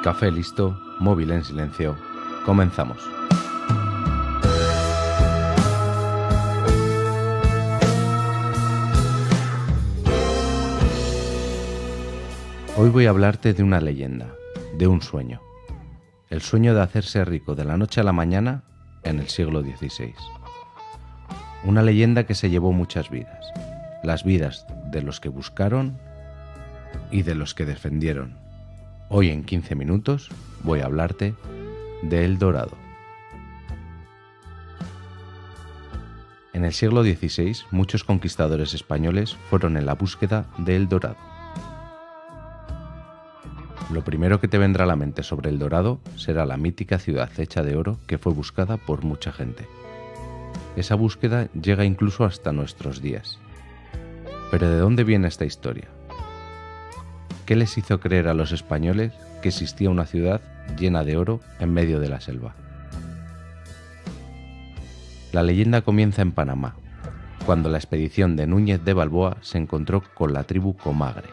Café listo, móvil en silencio. Comenzamos. Hoy voy a hablarte de una leyenda, de un sueño. El sueño de hacerse rico de la noche a la mañana en el siglo XVI. Una leyenda que se llevó muchas vidas. Las vidas de los que buscaron y de los que defendieron. Hoy en 15 minutos voy a hablarte de El Dorado. En el siglo XVI, muchos conquistadores españoles fueron en la búsqueda de El Dorado. Lo primero que te vendrá a la mente sobre El Dorado será la mítica ciudad hecha de oro que fue buscada por mucha gente. Esa búsqueda llega incluso hasta nuestros días. Pero ¿de dónde viene esta historia? ¿Qué les hizo creer a los españoles que existía una ciudad llena de oro en medio de la selva? La leyenda comienza en Panamá, cuando la expedición de Núñez de Balboa se encontró con la tribu Comagre.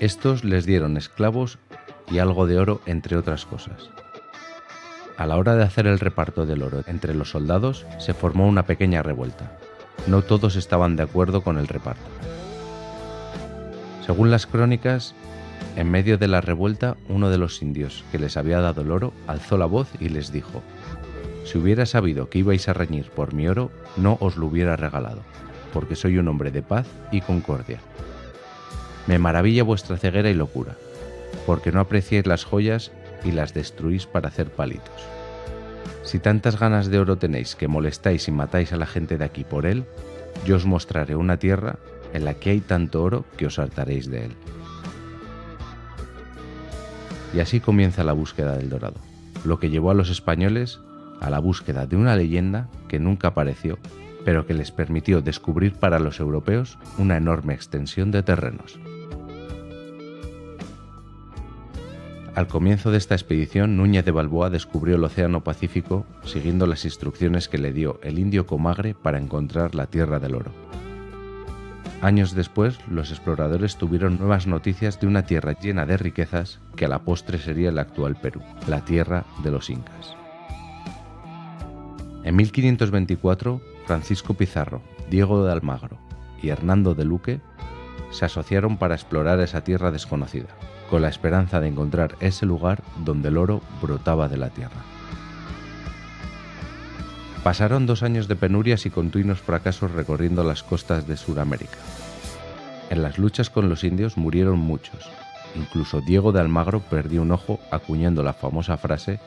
Estos les dieron esclavos y algo de oro, entre otras cosas. A la hora de hacer el reparto del oro entre los soldados, se formó una pequeña revuelta. No todos estaban de acuerdo con el reparto. Según las crónicas, en medio de la revuelta, uno de los indios que les había dado el oro alzó la voz y les dijo: «Si hubiera sabido que ibais a reñir por mi oro, no os lo hubiera regalado, porque soy un hombre de paz y concordia. Me maravilla vuestra ceguera y locura, porque no apreciáis las joyas y las destruís para hacer palitos. Si tantas ganas de oro tenéis que molestáis y matáis a la gente de aquí por él, yo os mostraré una tierra en la que hay tanto oro que os hartaréis de él». Y así comienza la búsqueda del dorado, lo que llevó a los españoles a la búsqueda de una leyenda que nunca apareció, pero que les permitió descubrir para los europeos una enorme extensión de terrenos. Al comienzo de esta expedición, Núñez de Balboa descubrió el Océano Pacífico siguiendo las instrucciones que le dio el indio Comagre para encontrar la Tierra del Oro. Años después, los exploradores tuvieron nuevas noticias de una tierra llena de riquezas que a la postre sería el actual Perú, la tierra de los incas. En 1524, Francisco Pizarro, Diego de Almagro y Hernando de Luque se asociaron para explorar esa tierra desconocida, con la esperanza de encontrar ese lugar donde el oro brotaba de la tierra. Pasaron 2 años de penurias y continuos fracasos recorriendo las costas de Sudamérica. En las luchas con los indios murieron muchos. Incluso Diego de Almagro perdió un ojo acuñando la famosa frase: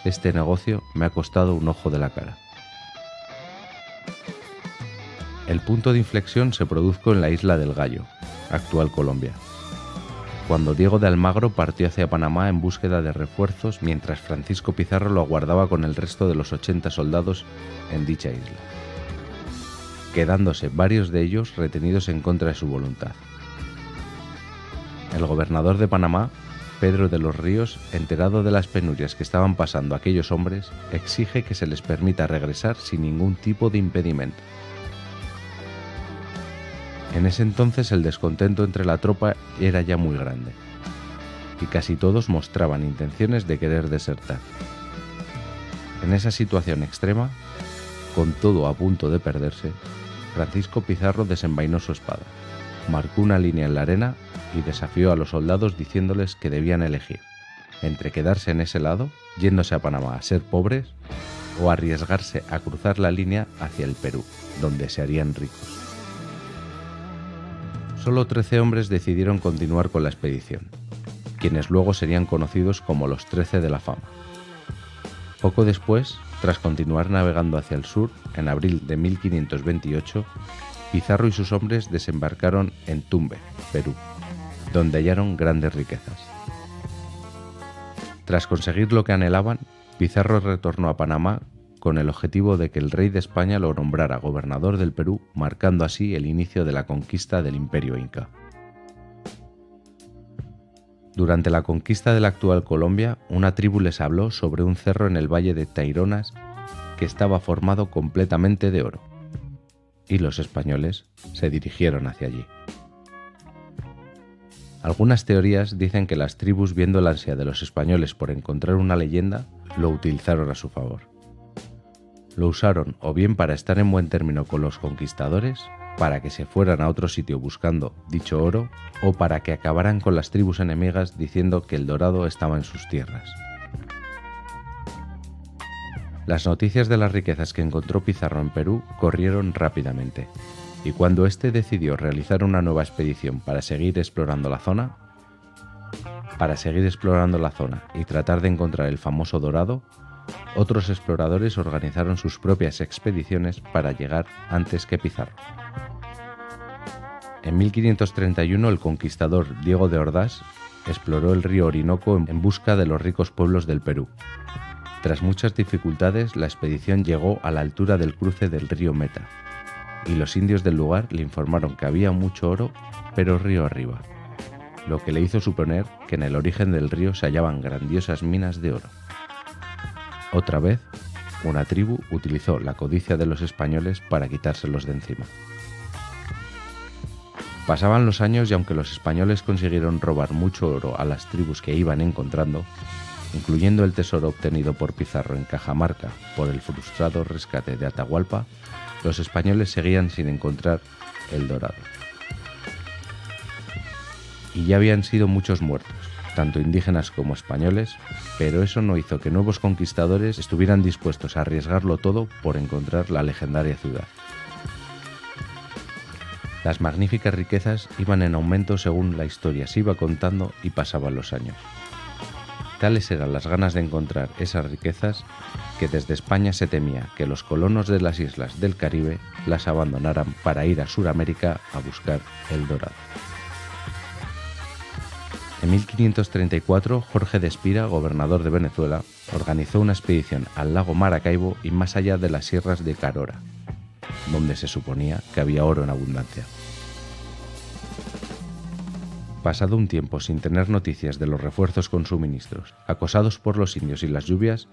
«Este negocio me ha costado un ojo de la cara». El punto de inflexión se produjo en la isla del Gallo, actual Colombia, cuando Diego de Almagro partió hacia Panamá en búsqueda de refuerzos, mientras Francisco Pizarro lo aguardaba con el resto de los 80 soldados en dicha isla, quedándose varios de ellos retenidos en contra de su voluntad. El gobernador de Panamá, Pedro de los Ríos, enterado de las penurias que estaban pasando aquellos hombres, exige que se les permita regresar sin ningún tipo de impedimento. En ese entonces el descontento entre la tropa era ya muy grande, y casi todos mostraban intenciones de querer desertar. En esa situación extrema, con todo a punto de perderse, Francisco Pizarro desenvainó su espada, marcó una línea en la arena y desafió a los soldados diciéndoles que debían elegir entre quedarse en ese lado, yéndose a Panamá a ser pobres, o arriesgarse a cruzar la línea hacia el Perú, donde se harían ricos. Solo 13 hombres decidieron continuar con la expedición, quienes luego serían conocidos como los 13 de la fama. Poco después, tras continuar navegando hacia el sur, en abril de 1528, Pizarro y sus hombres desembarcaron en Tumbes, Perú, donde hallaron grandes riquezas. Tras conseguir lo que anhelaban, Pizarro retornó a Panamá con el objetivo de que el rey de España lo nombrara gobernador del Perú, marcando así el inicio de la conquista del Imperio Inca. Durante la conquista de la actual Colombia, una tribu les habló sobre un cerro en el valle de Taironas que estaba formado completamente de oro, y los españoles se dirigieron hacia allí. Algunas teorías dicen que las tribus, viendo el ansia de los españoles por encontrar una leyenda, lo utilizaron a su favor. Lo usaron o bien para estar en buen término con los conquistadores, para que se fueran a otro sitio buscando dicho oro, o para que acabaran con las tribus enemigas diciendo que el dorado estaba en sus tierras. Las noticias de las riquezas que encontró Pizarro en Perú corrieron rápidamente, y cuando éste decidió realizar una nueva expedición para seguir explorando la zona y tratar de encontrar el famoso dorado, otros exploradores organizaron sus propias expediciones para llegar antes que Pizarro. En 1531 el conquistador Diego de Ordaz exploró el río Orinoco en busca de los ricos pueblos del Perú. Tras muchas dificultades, la expedición llegó a la altura del cruce del río Meta, y los indios del lugar le informaron que había mucho oro, pero río arriba, lo que le hizo suponer que en el origen del río se hallaban grandiosas minas de oro. Otra vez, una tribu utilizó la codicia de los españoles para quitárselos de encima. Pasaban los años y aunque los españoles consiguieron robar mucho oro a las tribus que iban encontrando, incluyendo el tesoro obtenido por Pizarro en Cajamarca por el frustrado rescate de Atahualpa, los españoles seguían sin encontrar el dorado. Y ya habían sido muchos muertos, tanto indígenas como españoles, pero eso no hizo que nuevos conquistadores estuvieran dispuestos a arriesgarlo todo por encontrar la legendaria ciudad. Las magníficas riquezas iban en aumento según la historia se iba contando y pasaban los años. Tales eran las ganas de encontrar esas riquezas que desde España se temía que los colonos de las islas del Caribe las abandonaran para ir a Sudamérica a buscar el dorado. En 1534, Jorge de Espira, gobernador de Venezuela, organizó una expedición al lago Maracaibo y más allá de las sierras de Carora, donde se suponía que había oro en abundancia. Pasado un tiempo sin tener noticias de los refuerzos con suministros, acosados por los indios y las lluvias,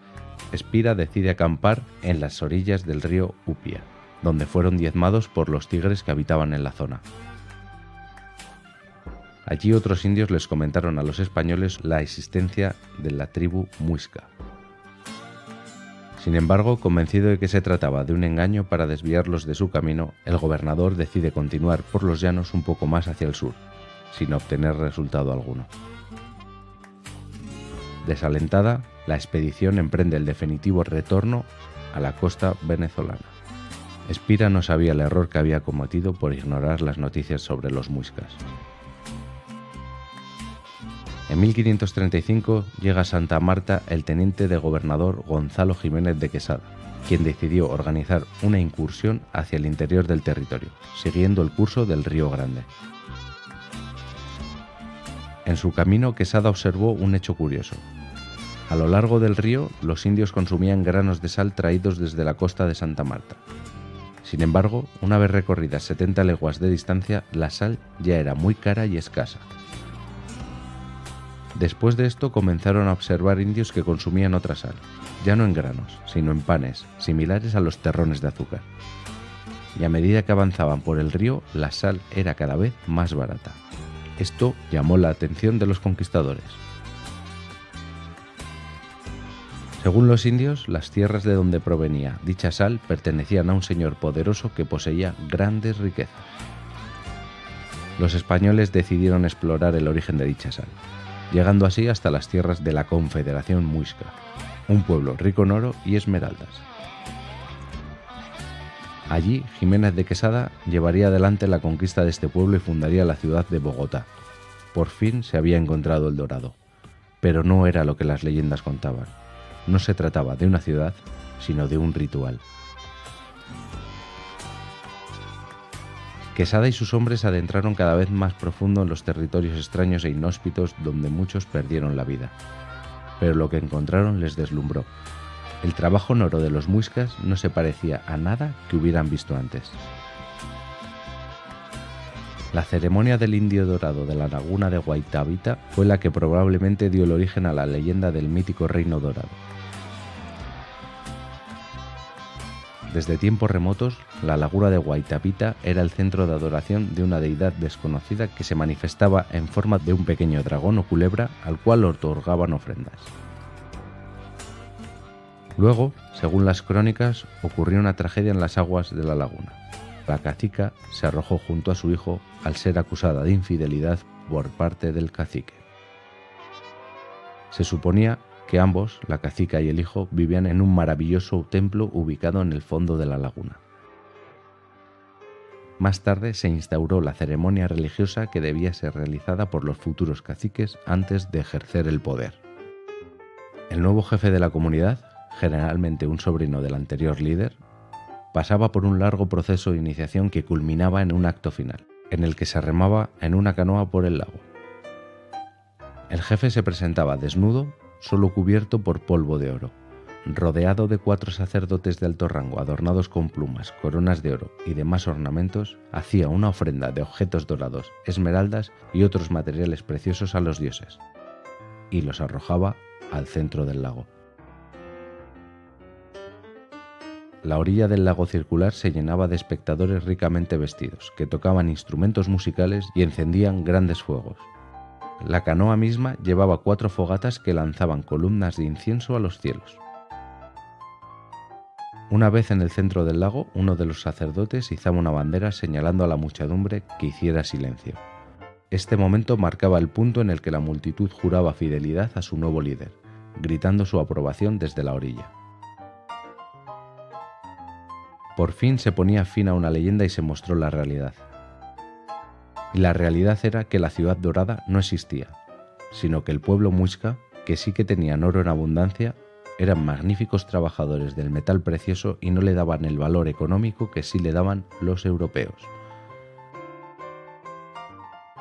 Espira decide acampar en las orillas del río Upia, donde fueron diezmados por los tigres que habitaban en la zona. Allí otros indios les comentaron a los españoles la existencia de la tribu Muisca. Sin embargo, convencido de que se trataba de un engaño para desviarlos de su camino, el gobernador decide continuar por los llanos un poco más hacia el sur, sin obtener resultado alguno. Desalentada, la expedición emprende el definitivo retorno a la costa venezolana. Espira no sabía el error que había cometido por ignorar las noticias sobre los muiscas. En 1535 llega a Santa Marta el teniente de gobernador Gonzalo Jiménez de Quesada, quien decidió organizar una incursión hacia el interior del territorio, siguiendo el curso del Río Grande. En su camino, Quesada observó un hecho curioso. A lo largo del río, los indios consumían granos de sal traídos desde la costa de Santa Marta. Sin embargo, una vez recorridas 70 leguas de distancia, la sal ya era muy cara y escasa. Después de esto comenzaron a observar indios que consumían otra sal, ya no en granos, sino en panes, similares a los terrones de azúcar. Y a medida que avanzaban por el río, la sal era cada vez más barata. Esto llamó la atención de los conquistadores. Según los indios, las tierras de donde provenía dicha sal pertenecían a un señor poderoso que poseía grandes riquezas. Los españoles decidieron explorar el origen de dicha sal, llegando así hasta las tierras de la Confederación Muisca, un pueblo rico en oro y esmeraldas. Allí, Jiménez de Quesada llevaría adelante la conquista de este pueblo y fundaría la ciudad de Bogotá. Por fin se había encontrado el dorado, pero no era lo que las leyendas contaban. No se trataba de una ciudad, sino de un ritual. Quesada y sus hombres se adentraron cada vez más profundo en los territorios extraños e inhóspitos donde muchos perdieron la vida. Pero lo que encontraron les deslumbró. El trabajo en oro de los muiscas no se parecía a nada que hubieran visto antes. La ceremonia del indio dorado de la laguna de Guaitavita fue la que probablemente dio el origen a la leyenda del mítico reino dorado. Desde tiempos remotos, la laguna de Waytapita era el centro de adoración de una deidad desconocida que se manifestaba en forma de un pequeño dragón o culebra al cual otorgaban ofrendas. Luego, según las crónicas, ocurrió una tragedia en las aguas de la laguna. La cacica se arrojó junto a su hijo al ser acusada de infidelidad por parte del cacique. Se suponía que ambos, la cacica y el hijo, vivían en un maravilloso templo ubicado en el fondo de la laguna. Más tarde se instauró la ceremonia religiosa que debía ser realizada por los futuros caciques antes de ejercer el poder. El nuevo jefe de la comunidad, generalmente un sobrino del anterior líder, pasaba por un largo proceso de iniciación que culminaba en un acto final, en el que se remaba en una canoa por el lago. El jefe se presentaba desnudo, solo cubierto por polvo de oro, rodeado de 4 sacerdotes de alto rango adornados con plumas, coronas de oro y demás ornamentos, hacía una ofrenda de objetos dorados, esmeraldas y otros materiales preciosos a los dioses, y los arrojaba al centro del lago. La orilla del lago circular se llenaba de espectadores ricamente vestidos, que tocaban instrumentos musicales y encendían grandes fuegos. La canoa misma llevaba 4 fogatas que lanzaban columnas de incienso a los cielos. Una vez en el centro del lago, uno de los sacerdotes izaba una bandera señalando a la muchedumbre que hiciera silencio. Este momento marcaba el punto en el que la multitud juraba fidelidad a su nuevo líder, gritando su aprobación desde la orilla. Por fin se ponía fin a una leyenda y se mostró la realidad. Y la realidad era que la ciudad dorada no existía, sino que el pueblo muisca, que sí que tenían oro en abundancia, eran magníficos trabajadores del metal precioso y no le daban el valor económico que sí le daban los europeos.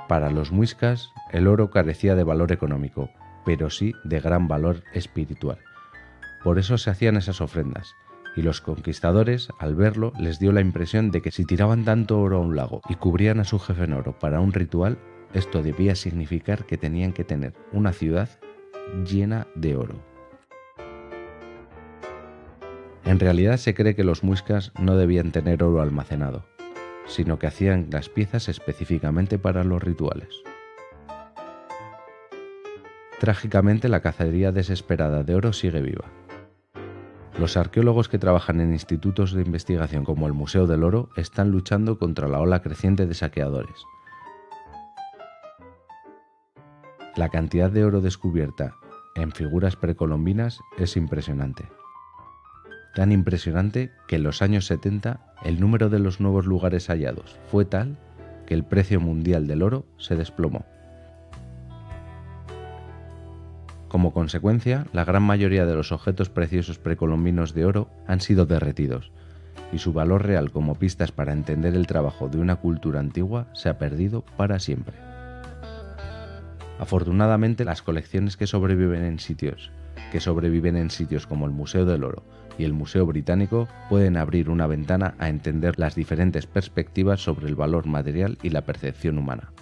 Para los muiscas, el oro carecía de valor económico, pero sí de gran valor espiritual. Por eso se hacían esas ofrendas, y los conquistadores, al verlo, les dio la impresión de que si tiraban tanto oro a un lago y cubrían a su jefe en oro para un ritual, esto debía significar que tenían que tener una ciudad llena de oro. En realidad se cree que los muiscas no debían tener oro almacenado, sino que hacían las piezas específicamente para los rituales. Trágicamente, la cacería desesperada de oro sigue viva. Los arqueólogos que trabajan en institutos de investigación como el Museo del Oro están luchando contra la ola creciente de saqueadores. La cantidad de oro descubierta en figuras precolombinas es impresionante. Tan impresionante que en los años 70 el número de los nuevos lugares hallados fue tal que el precio mundial del oro se desplomó. Como consecuencia, la gran mayoría de los objetos preciosos precolombinos de oro han sido derretidos, y su valor real como pistas para entender el trabajo de una cultura antigua se ha perdido para siempre. Afortunadamente, las colecciones que sobreviven en sitios como el Museo del Oro y el Museo Británico pueden abrir una ventana a entender las diferentes perspectivas sobre el valor material y la percepción humana,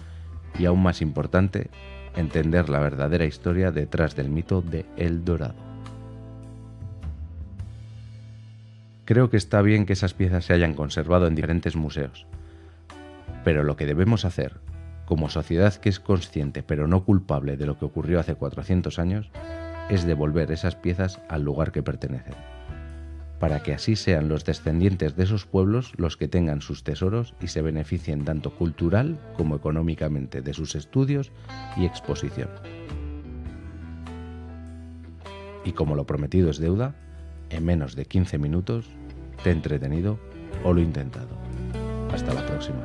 y aún más importante, entender la verdadera historia detrás del mito de El Dorado. Creo que está bien que esas piezas se hayan conservado en diferentes museos, pero lo que debemos hacer, como sociedad que es consciente pero no culpable de lo que ocurrió hace 400 años, es devolver esas piezas al lugar que pertenecen, para que así sean los descendientes de esos pueblos los que tengan sus tesoros y se beneficien tanto cultural como económicamente de sus estudios y exposición. Y como lo prometido es deuda, en menos de 15 minutos te he entretenido o lo he intentado. Hasta la próxima.